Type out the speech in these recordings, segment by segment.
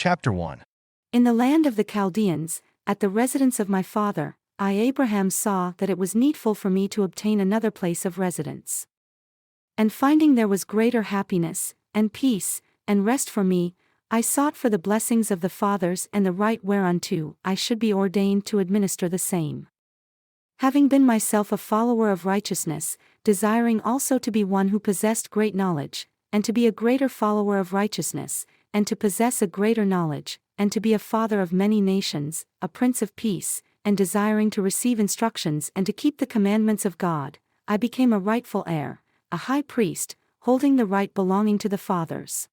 Chapter 1. In the land of the Chaldeans, at the residence of my father, I Abraham saw that it was needful for me to obtain another place of residence. And finding there was greater happiness, and peace, and rest for me, I sought for the blessings of the fathers and the right whereunto I should be ordained to administer the same. Having been myself a follower of righteousness, desiring also to be one who possessed great knowledge, and to be a greater follower of righteousness, and to possess a greater knowledge, and to be a father of many nations, a prince of peace, and desiring to receive instructions and to keep the commandments of God, I became a rightful heir, a high priest, holding the right belonging to the fathers.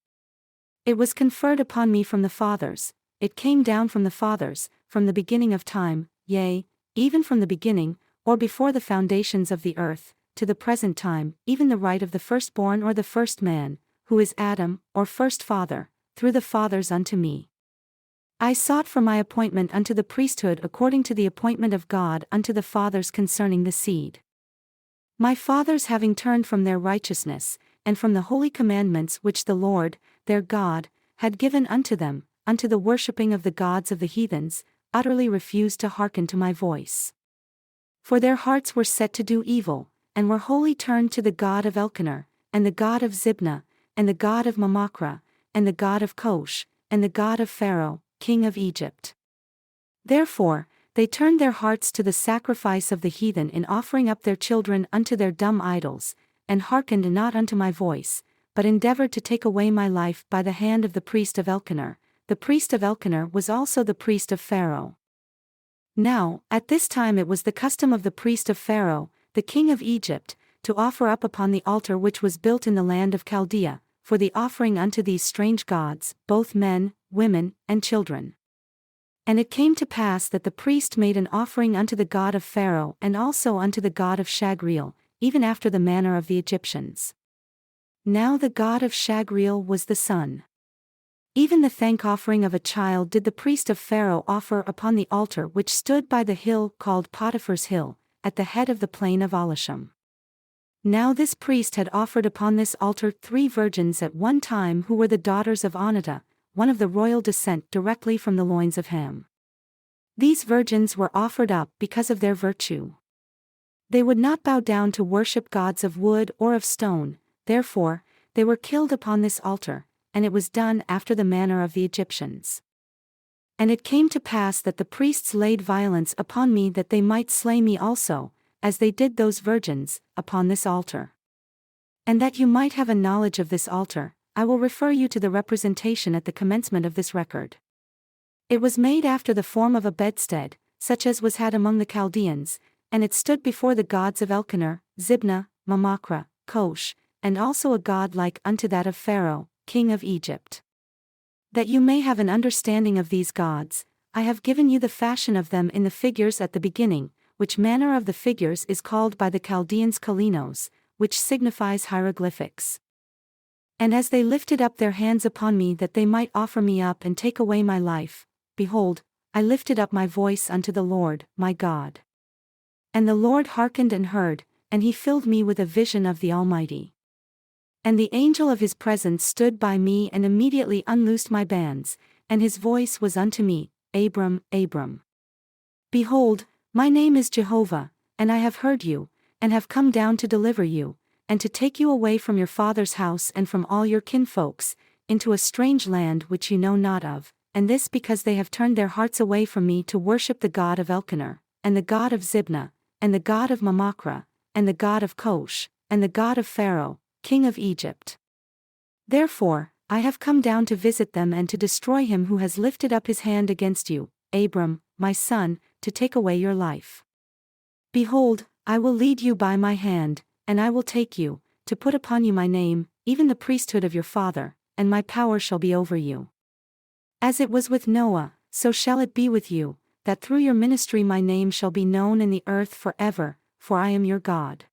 It was conferred upon me from the fathers, it came down from the fathers, from the beginning of time, yea, even from the beginning, or before the foundations of the earth, to the present time, even the right of the firstborn or the first man, who is Adam, or first father, through the fathers unto me. I sought for my appointment unto the priesthood according to the appointment of God unto the fathers concerning the seed. My fathers having turned from their righteousness, and from the holy commandments which the Lord, their God, had given unto them, unto the worshipping of the gods of the heathens, utterly refused to hearken to my voice. For their hearts were set to do evil, and were wholly turned to the god of Elkanah, and the god of Zibnah, and the god of Mamachra, and the god of Kosh, and the god of Pharaoh, king of Egypt. Therefore, they turned their hearts to the sacrifice of the heathen in offering up their children unto their dumb idols, and hearkened not unto my voice, but endeavored to take away my life by the hand of the priest of Elkanah. The priest of Elkanah was also the priest of Pharaoh. Now, at this time it was the custom of the priest of Pharaoh, the king of Egypt, to offer up upon the altar which was built in the land of Chaldea, for the offering unto these strange gods, both men, women, and children. And it came to pass that the priest made an offering unto the god of Pharaoh and also unto the god of Shagreel, even after the manner of the Egyptians. Now the god of Shagreel was the sun. Even the thank offering of a child did the priest of Pharaoh offer upon the altar which stood by the hill called Potiphar's hill, at the head of the plain of Elisham. Now this priest had offered upon this altar 3 virgins at one time who were the daughters of Anata, one of the royal descent directly from the loins of Ham. These virgins were offered up because of their virtue. They would not bow down to worship gods of wood or of stone, therefore, they were killed upon this altar, and it was done after the manner of the Egyptians. And it came to pass that the priests laid violence upon me that they might slay me also, as they did those virgins, upon this altar. And that you might have a knowledge of this altar, I will refer you to the representation at the commencement of this record. It was made after the form of a bedstead, such as was had among the Chaldeans, and it stood before the gods of Elkanah, Zibnah, Mamachra, Kosh, and also a god like unto that of Pharaoh, king of Egypt. That you may have an understanding of these gods, I have given you the fashion of them in the figures at the beginning, which manner of the figures is called by the Chaldeans kalinos, which signifies hieroglyphics. And as they lifted up their hands upon me that they might offer me up and take away my life, behold, I lifted up my voice unto the Lord, my God. And the Lord hearkened and heard, and he filled me with a vision of the Almighty. And the angel of his presence stood by me and immediately unloosed my bands, and his voice was unto me, Abram, Abram. Behold, my name is Jehovah, and I have heard you, and have come down to deliver you, and to take you away from your father's house and from all your kinfolks, into a strange land which you know not of, and this because they have turned their hearts away from me to worship the god of Elkanah, and the god of Zibnah, and the god of Mamachra, and the god of Kosh, and the god of Pharaoh, king of Egypt. Therefore, I have come down to visit them and to destroy him who has lifted up his hand against you, Abram, my son, to take away your life. Behold, I will lead you by my hand, and I will take you, to put upon you my name, even the priesthood of your father, and my power shall be over you. As it was with Noah, so shall it be with you, that through your ministry my name shall be known in the earth forever, for I am your God.